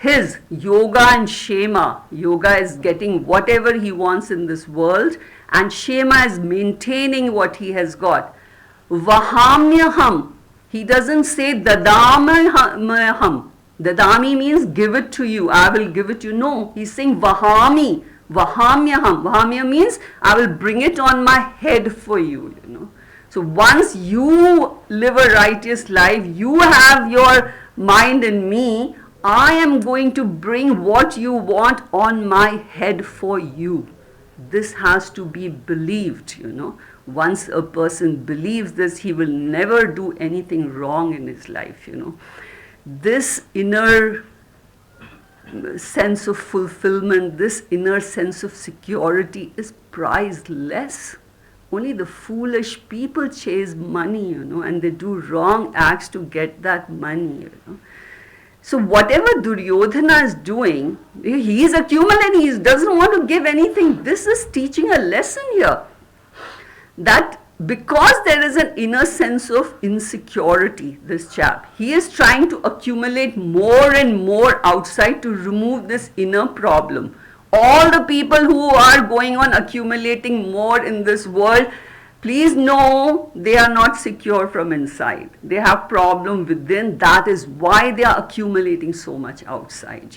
his yoga and shema, yoga is getting whatever he wants in this world, and shema is maintaining what he has got. Vahamyaham, he doesn't say dadamaham. Dadami means give it to you, I will give it to you. No, he's saying vahami, vahamyaham. Vahamya means I will bring it on my head for you, So once you live a righteous life, you have your mind in me, I am going to bring what you want on my head for you. This has to be believed, Once a person believes this, he will never do anything wrong in his life, This inner sense of fulfillment, this inner sense of security is priceless. Only the foolish people chase money, and they do wrong acts to get that money, So whatever Duryodhana is doing, he is accumulating, he doesn't want to give anything. This is teaching a lesson here. That because there is an inner sense of insecurity, this chap, he is trying to accumulate more and more outside to remove this inner problem. All the people who are going on accumulating more in this world, please know they are not secure from inside. They have problem within. That is why they are accumulating so much outside,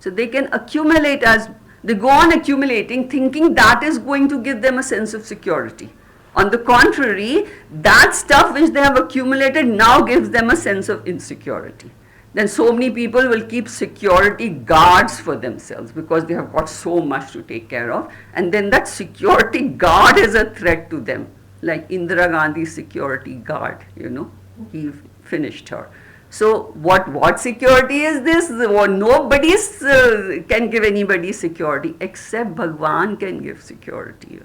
So they can accumulate as they go on accumulating, thinking that is going to give them a sense of security. On the contrary, that stuff which they have accumulated now gives them a sense of insecurity. Then so many people will keep security guards for themselves because they have got so much to take care of, and then that security guard is a threat to them, like Indira Gandhi's security guard, he finished her. So what security is this? Nobody can give anybody security except Bhagwan can give security,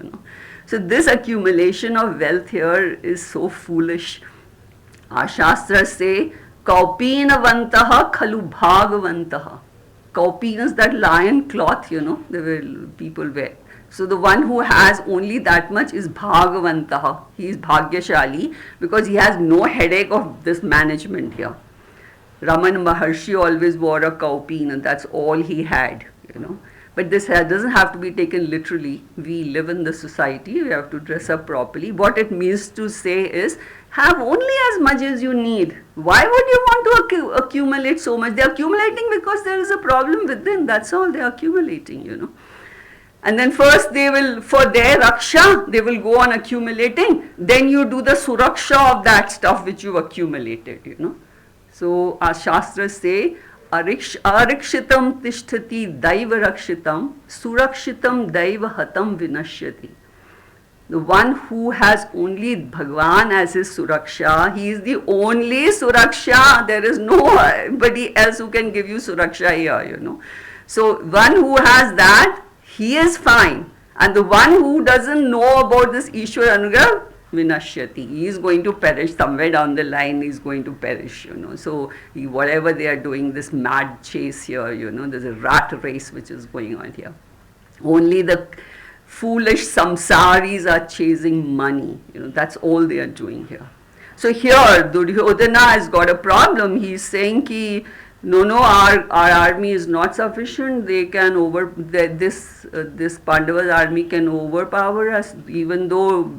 So this accumulation of wealth here is so foolish. Our Shastras say, Kaupinavantaha khalu bhagavantaha. Kaupin is that lion cloth, the people wear. So the one who has only that much is bhagavantaha. He is bhagyashali because he has no headache of this management here. Raman Maharshi always wore a cowpeen and that's all he had, But this doesn't have to be taken literally. We live in the society, we have to dress up properly. What it means to say is, have only as much as you need. Why would you want to accumulate so much? They're accumulating because there is a problem within. That's all they're accumulating, And then first they will, for their raksha, they will go on accumulating. Then you do the suraksha of that stuff which you've accumulated, So our shastras say, arikshitam tishtati daiva rakshitam, surakshitam daiva hatam vinashyati. The one who has only Bhagwan as his suraksha, he is the only suraksha. There is nobody else who can give you suraksha here, So one who has that, he is fine. And the one who doesn't know about this Ishwar Anugrah, vinashyati. He is going to perish somewhere down the line. He is going to perish, So whatever they are doing, this mad chase here, there's a rat race which is going on here. Only the foolish samsaris are chasing money. That's all they are doing here. So here, Duryodhana has got a problem. He's saying ki, no, our army is not sufficient. They can this Pandava's army can overpower us, even though,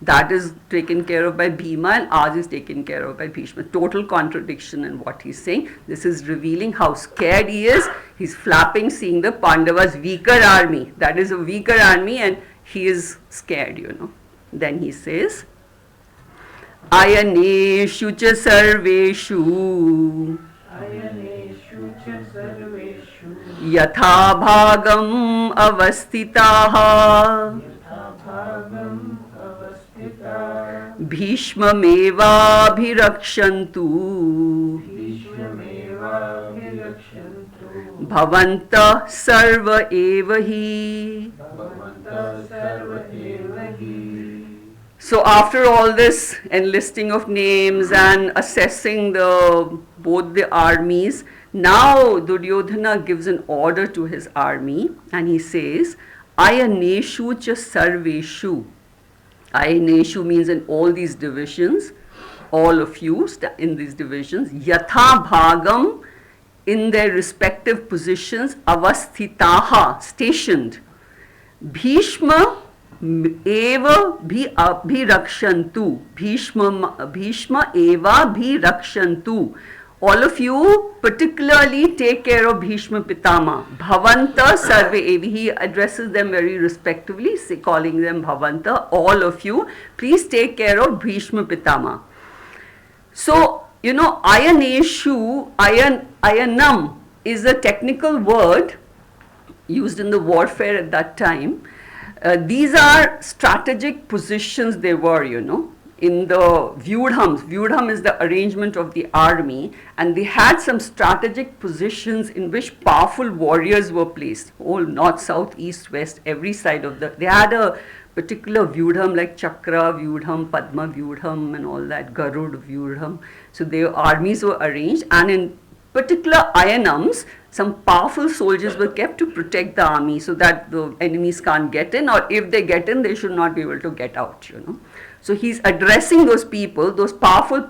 that is taken care of by Bhima and ours is taken care of by Bhishma. Total contradiction in what he's saying. This is revealing how scared he is. He's flapping, seeing the Pandava's weaker army. That is a weaker army and he is scared, Then he says, Ayaneshu cha sarveshu Yatha bhagam avastitaha Bhishmameva bhirakshantu Bhavanta sarva evahi. So after all this enlisting of names and assessing both the armies, now Duryodhana gives an order to his army and he says, Ayaneshu cha sarveshu. Ayaneshu means in all these divisions, all of you in these divisions, Yatha bhagam, in their respective positions, avasthitaha, stationed. Bhishma eva bhirakshantu. Bhishma eva bhirakshantu. All of you particularly take care of Bhishma Pitama. Bhavanta sarve evi. He addresses them very respectively, calling them Bhavanta. All of you, please take care of Bhishma Pitama. So, Ayaneshu, Ayanam is a technical word used in the warfare at that time. These are strategic positions they were, in the Vyudhams. Vyudham is the arrangement of the army, and they had some strategic positions in which powerful warriors were placed. All north, south, east, west, every side of they had a particular Vyudham like Chakra Vyudham, Padma Vyudham and all that, Garud Vyudham. So their armies were arranged, and in particular Ayanams, some powerful soldiers were kept to protect the army so that the enemies can't get in, or if they get in, they should not be able to get out, So he's addressing those people, those powerful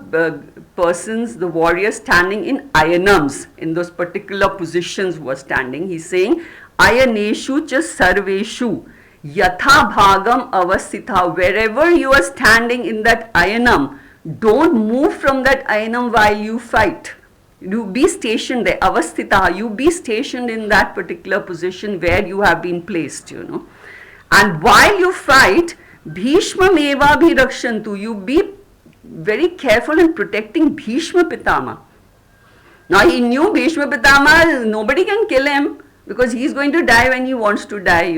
persons, the warriors standing in Ayanams, in those particular positions who are standing. He's saying, Ayaneshu cha sarveshu, yatha bhagam avasthita. Wherever you are standing in that Ayanam, don't move from that Ayanam while you fight. You be stationed there, avasthita, you be stationed in that particular position where you have been placed, And while you fight, Bhishma meva bhirakshantu, you be very careful in protecting Bhishma Pitama. Now he knew Bhishma Pitama, nobody can kill him because he is going to die when he wants to die,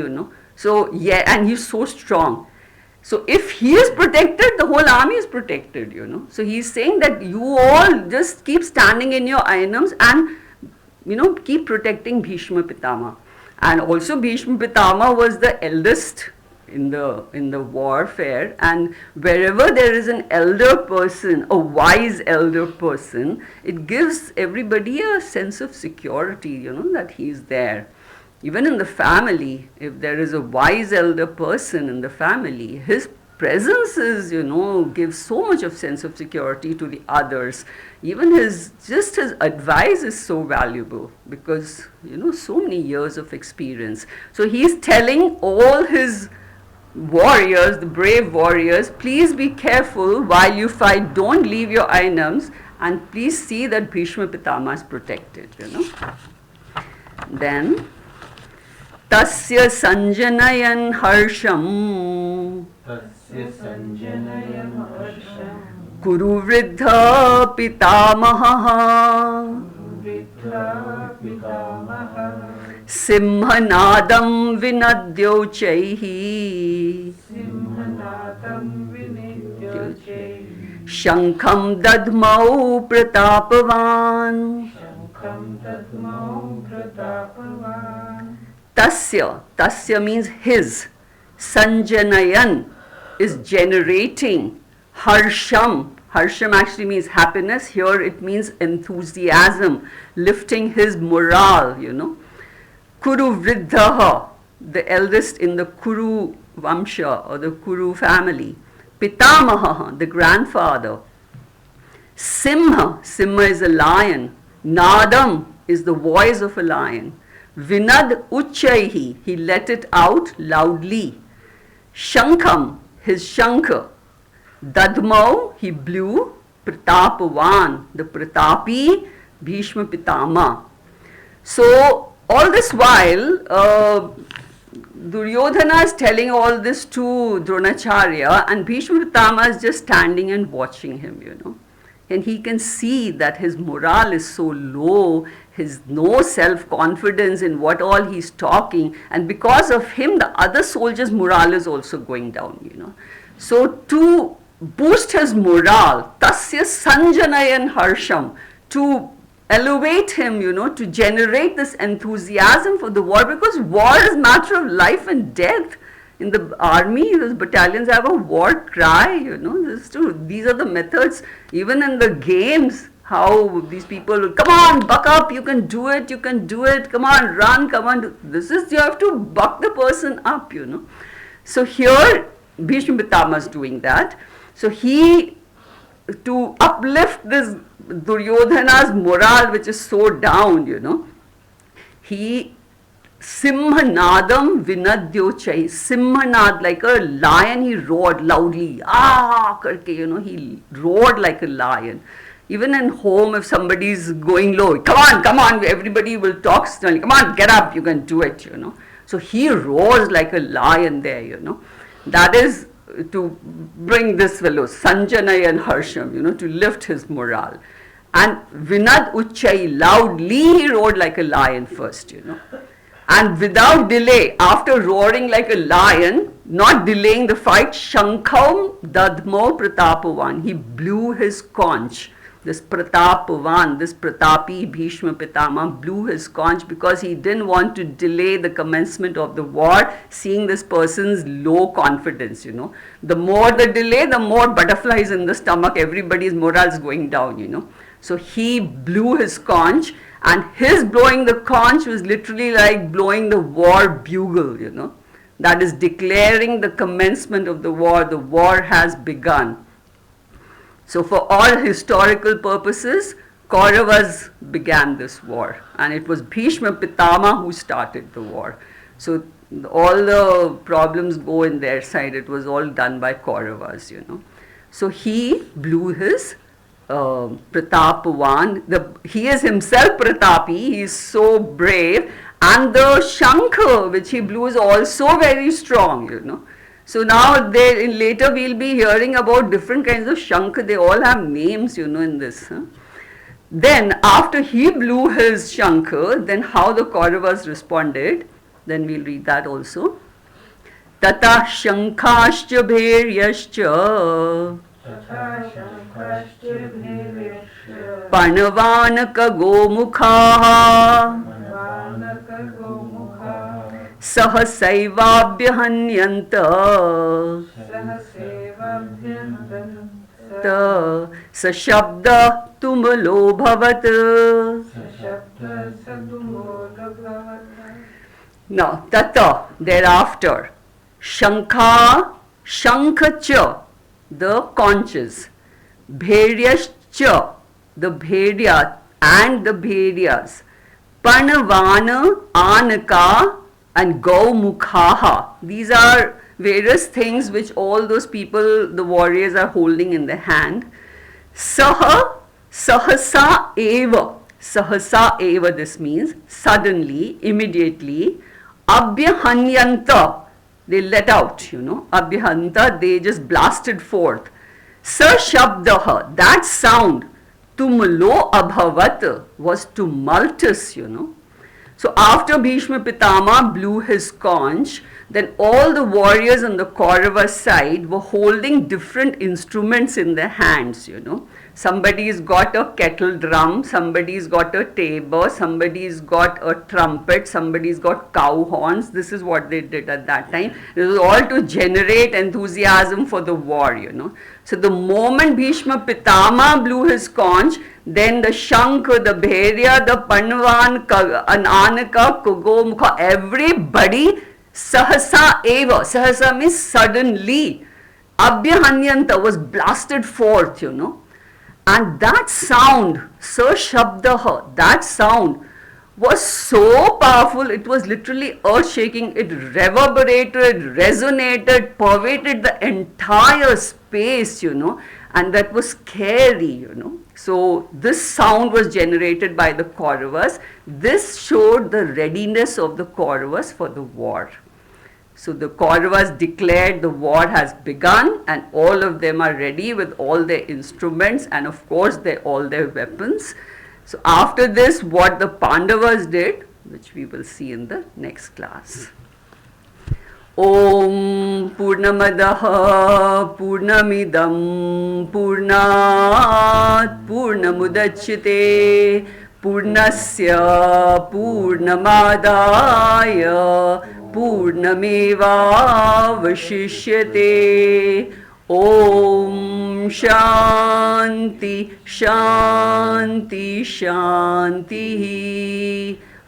So yeah, and he's so strong. So if he is protected, the whole army is protected, So he is saying that you all just keep standing in your Ayanams and, keep protecting Bhishma Pitama. And also Bhishma Pitama was the eldest in the warfare, and wherever there is an elder person, a wise elder person, it gives everybody a sense of security, that he is there. Even in the family, if there is a wise elder person in the family, his presence is, gives so much of sense of security to the others. Even his advice is so valuable because, so many years of experience. So he's telling all his warriors, the brave warriors, please be careful while you fight. Don't leave your ainams, and please see that Bhishma Pitama is protected, Then, tasya sanjanayan harsham kuru vridha pitamaha simhanadam vinadyochaihi shankham dadmau pratapavan. Tasya means his. Sanjanayan is generating. Harsham actually means happiness. Here it means enthusiasm, lifting his morale, Kuru Vridhaha, the eldest in the Kuru Vamsha or the Kuru family. Pitamaha, the grandfather. Simha is a lion. Nadam is the voice of a lion. Vinad Uchaihi, he let it out loudly. Shankham, his shankha. Dadmau, he blew. Pratapavan, the Pratapi, Bhishma Pitama. So, all this while, Duryodhana is telling all this to Dronacharya, and Bhishma Pitama is just standing and watching him, And he can see that his morale is so low, his no self-confidence in what all he's talking, and because of him, the other soldiers' morale is also going down, So to boost his morale, tasya sanjanayan harsham, to elevate him, to generate this enthusiasm for the war, because war is a matter of life and death. In the army, those battalions have a war cry, These are the methods, even in the games, how these people will, come on, buck up, you can do it, come on, run, come on. You have to buck the person up, So here, Bhishma Pitama is doing that. So to uplift this Duryodhana's morale, which is so down, he Simhanadam vinadyochai. Simhanad, like a lion, he roared loudly. Karke, he roared like a lion. Even in home, if somebody's going low, come on, everybody will talk sternly. Come on, get up, you can do it, So he roars like a lion there, That is to bring this fellow, Sanjanay and Harsham, to lift his morale. And Vinad Uchai, loudly he roared like a lion first, And without delay, after roaring like a lion, not delaying the fight, Shankham Dadmo Pratapavan, he blew his conch. This Pratapavan, this Pratapi Bhishma Pitama blew his conch because he didn't want to delay the commencement of the war, seeing this person's low confidence, The more the delay, the more butterflies in the stomach, everybody's morale is going down, So he blew his conch, and his blowing the conch was literally like blowing the war bugle, That is declaring the commencement of the war has begun. So for all historical purposes, Kauravas began this war, and it was Bhishma Pitama who started the war. So all the problems go in their side, it was all done by Kauravas, So he blew his Pratapavan, he is himself Pratapi, he is so brave, and the Shankha which he blew is also very strong, So now later we'll be hearing about different kinds of Shankha, they all have names, in this. Then after he blew his Shankha, then how the Kauravas responded, then we'll read that also. Tata Shankhascha Bheryascha Panavanaka Gomukha Sahasaivabhyahanyanta Sashabda Tumalo Bhavat. Now, Tata, thereafter, Shankha Shankha-cha, the conches. Bhedya-cha, the bhedya and the bhedyas. Panavana, Anaka and Gaumukhaha. These are various things which all those people, the warriors, are holding in their hand. Saha, Sahasa eva. Sahasa eva, this means suddenly, immediately. Abhyahanyanta, they let out, Abhyahanta, they just blasted forth. Sa Shabdaha, that sound, Tumlo Abhavat, was tumultuous, So after Bhishma Pitama blew his conch, then all the warriors on the Kaurava side were holding different instruments in their hands, Somebody's got a kettle drum, somebody's got a tabor, somebody's got a trumpet, somebody's got cow horns. This is what they did at that time. It was all to generate enthusiasm for the war, So the moment Bhishma Pitama blew his conch, then the Shankha, the Bhedya, the Panvan, Ananaka, Kugomukha, everybody, Sahasa eva. Sahasa means suddenly. Abhyahanyanta was blasted forth, And that sound, Sa Shabdaha, that sound was so powerful, it was literally earth shaking. It reverberated, resonated, pervaded the entire space, and that was scary, So this sound was generated by the Kauravas. This showed the readiness of the Kauravas for the war. So the Kauravas declared the war has begun, and all of them are ready with all their instruments and of course all their weapons. So after this, what the Pandavas did, which we will see in the next class. Om Purnamadaha Purnamidam Purnat Purnamudachyate Purnasya Purnamadaya Purnameva Vashishyate. Om Shanti Shanti Shanti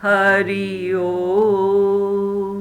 Hari Om.